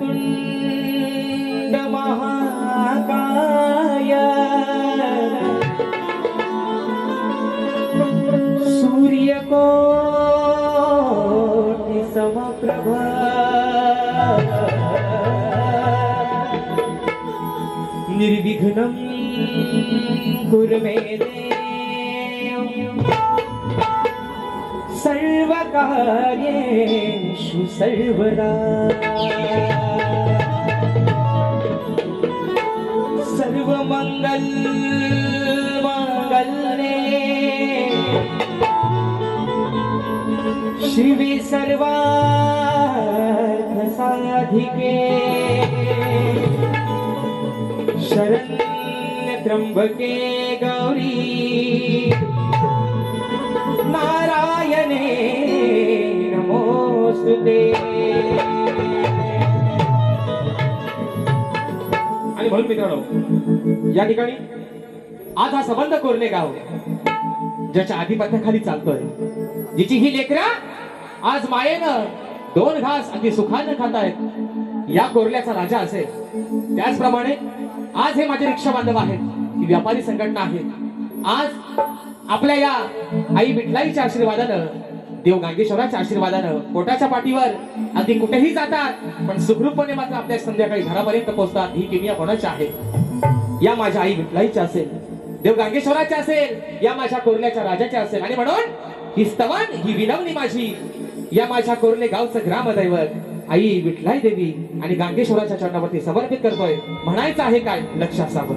वक्रतुंड महाकाय सूर्यकोटि समप्रभ निर्विघ्नं कुरु मे देव सर्वकार्येषु सर्वदा सर्वमंगल मांगल्ये शिवे सर्वार्थ साधिके शरण्य त्र्यंबके गौरी नारायणे नमोस्तुते. आणि म्हणून मित्रांनो या ठिकाणी आज हा संबंध कोरणे गाव ज्याच्या आधिपत्याखाली चालतोय, जिची ही लेकरा आज मायेनं दोन घास अगदी सुखानं खातायत, या कोरल्याचा राजा असेल. त्याचप्रमाणे आज हे माझे रिक्षा बांधव आहेत, ही व्यापारी संघटना आहे. आज आपल्या या आई विठलाईच्या आशीर्वादानं, देव गांगेश्वराच्या आशीर्वादानं पोटाच्या पाठीवर अगदी कुठेही जातात, पण सुखरूपपणे मात्र आपल्या संध्याकाळी घरापर्यंत पोहोचतात. ही किमया कोणाची आहे? या माझ्या आई विठलाईची असेल, देव गांगेश्वराची असेल, या माझ्या कोरल्याच्या राजाच्या असेल. आणि म्हणून ही स्तवन, ही विनवणी माझी या माझ्या कोरले गावचं ग्रामदैवत आई विठलाई देवी आणि गांगेश्वराच्या चरणावरती समर्पित करतोय. म्हणायचं आहे काय? लक्ष असावं.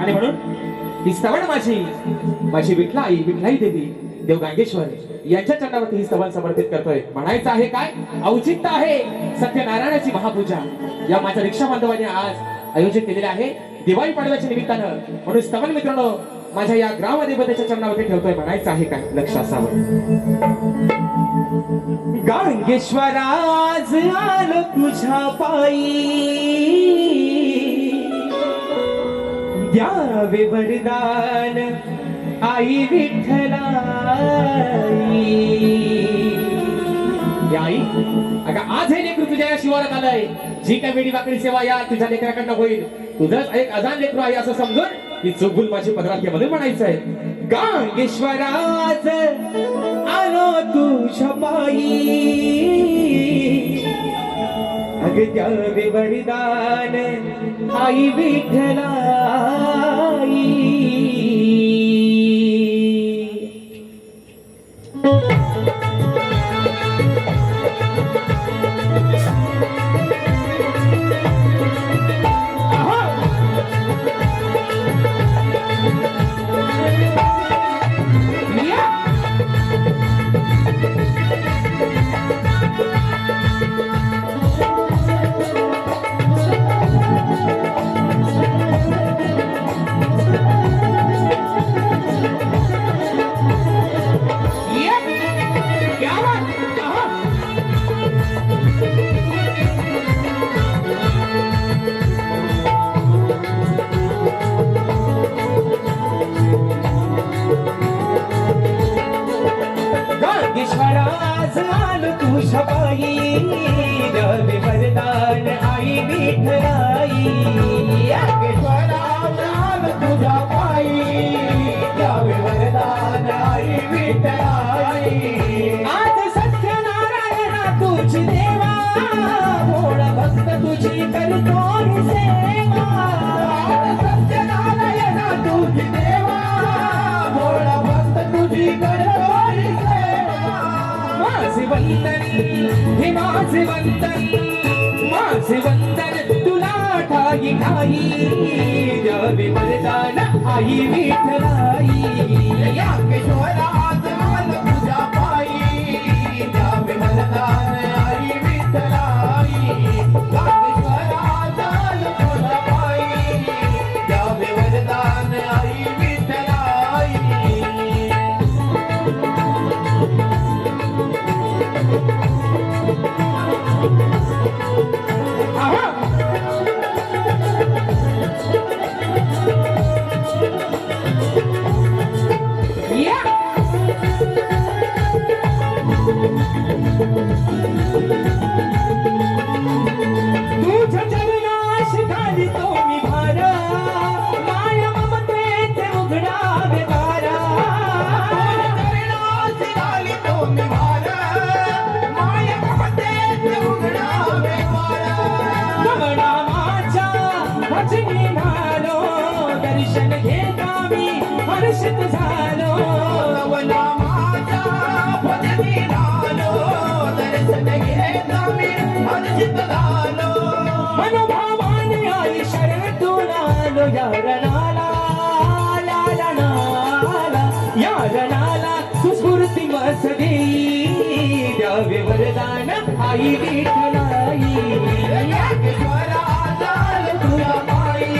आणि म्हणून ही स्तवन माझी विठलाई देवी देव गांगेश्वर यांच्या चरणावरती ही स्तवन समर्पित करतोय. म्हणायचं आहे काय? औचित्य आहे सत्यनारायणाची महापूजा या माझ्या रिक्षा बांधवांनी आज आयोजित केलेले आहे दिवाळी पाडव्याच्या निमित्तानं. म्हणून स्तवन मित्रांनो माझ्या या ग्रामदेवतेच्या चरणावरती ठेवतोय. म्हणायचं आहे काय? लक्ष असावं. गांगेश्वराज आलो तुझ्या पायी, द्यावे वरदान आई विठ्ठलाई. आई अगं आज हे लेकरू तुझ्या या शिवारात आलंय. जी काय वेडी वाकडी सेवा या तुझ्या लेकराकडनं होईल, तुझंच एक अजान लेकरू आहे असं समजून ही चुकभूल माझी पदरात मध्ये म्हणायचं आहे. गांगेश्वराज आलो तुझ्या पायी, अगं द्यावे वरदान आई विठ्ठलाई. आज सत्यनारायण वंदन हे माझे वंदन, माझे वंदन तुला ठाई ठाई द्यावे वरदान आई विठ्ठलाई. या किशोरा आज मान तुझ्या पायी द्यावे वरदान आई विठ्ठलाई. या किशोरा आज मान तुझ्या पायी द्यावे वरदान आई विठ्ठलाई. आहा. या. तुझ्या चरणाश घालितो मी भार, माया ममतेचे उघडावे दार. चरणास घालितो मी भार, माया ममतेचे उघडावे द्वार. कमळामाच्या भजनी झालो, दर्शन घेता मी हर्षित झालो. नवनामाच्या भजनी झालो, दर्शन घेता मी हर्षित झालो. मनोभावाने आई शरण तुला आलो, या रणाला ला रणाला, या रणाला तू स्फूर्ती मस देई द्यावे वरदान आई विठ्ठलाई. या किशोरा झाल तुझ्या पायी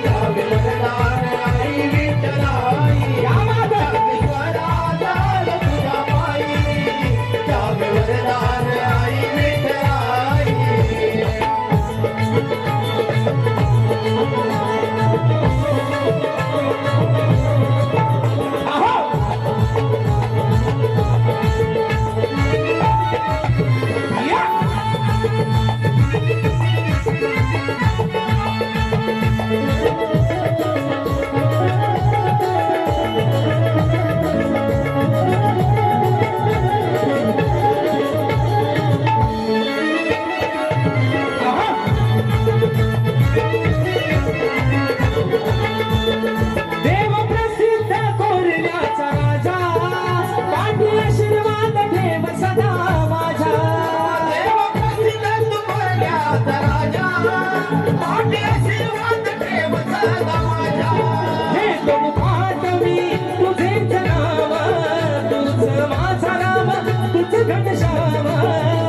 द्यावे वरदान आई विठ्ठलाई. या माता. या किशोरा झाल तुझ्या पायी द्यावे वरदान आई विठ्ठलाई. आहो. या. आहा. देव प्रसिद्ध कोरल्याचा राजा, पाठी आशीर्वाद ठेव सदा माझा. देव प्रसिद्ध तुकोरल्याचा राजा, पाठी आशीर्वाद ठेव सदा माझ्या. हे तो मुखात मी तुझेच नाव, तुझ माझा राम तुझ घनश्याम.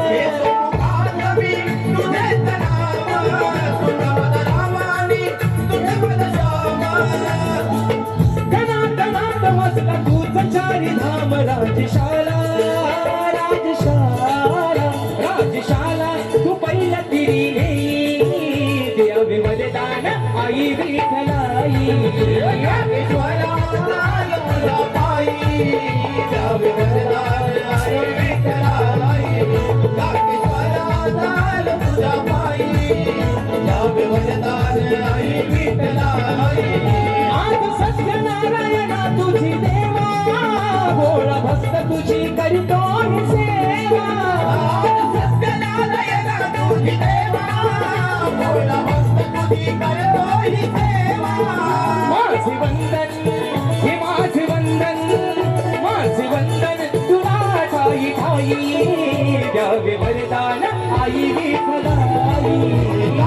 हे सोमुखात मी तुझेच नाव, तुझं पद रामानी तुझं पद श्याम. कणात नात वाजला तूच चारी धाम, राजशाला राजशाला राजशाला तू पहिला तिरीने द्यावे वरदान आई विठ्ठलाई. या किशोरा झाल तुझ्या पायी द्यावे वरदान आई विठ्ठलाई. या किशोरा झाल तुझ्या पायी द्यावे वरदान आई विठ्ठलाई. आज सत्यनारायणा तुझी देवा, भोळा भक्त तुझी करतो ही सेवा. आज सत्यनारायणा तुझी देवा, भोळा भक्त तुझी करतो ही सेवा. माझे वंदन हे माझे वंदन, माझे वंदन तुला ठाई ठाई द्यावे वरदान आई विठ्ठलाई.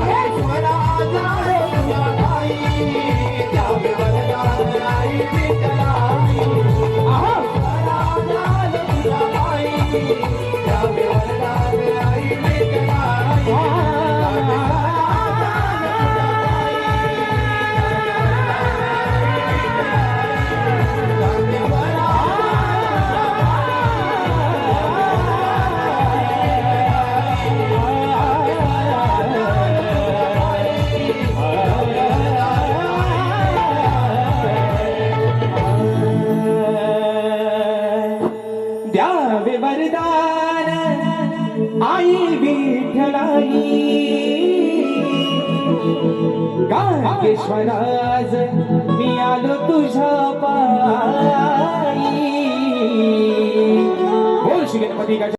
किशोरा झाल तुझ्या पायी द्यावे वरदान आई विठ्ठलाई. आहा. झाल तुझ्या पायी द्यावे वरदान आई विठ्ठलाई. द्यावे वरदान आई विठ्ठलाई. गायकेश्वराज मी आलो तुझ्या पायी. बोल श्री गणपती गजा